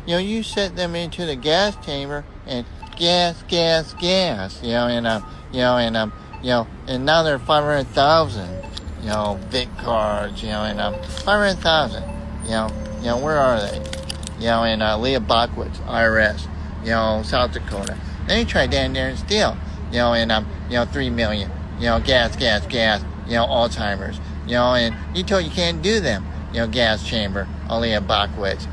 you set them into the gas chamber and gas, and now they're 500,000, Vic cards, and 500,000, where are they? And Leah Bachwitz, IRS, South Dakota. Then you try down there and steal, and 3 million, gas, Alzheimer's, and you told you can't do them, gas chamber, Leah Bachwitz,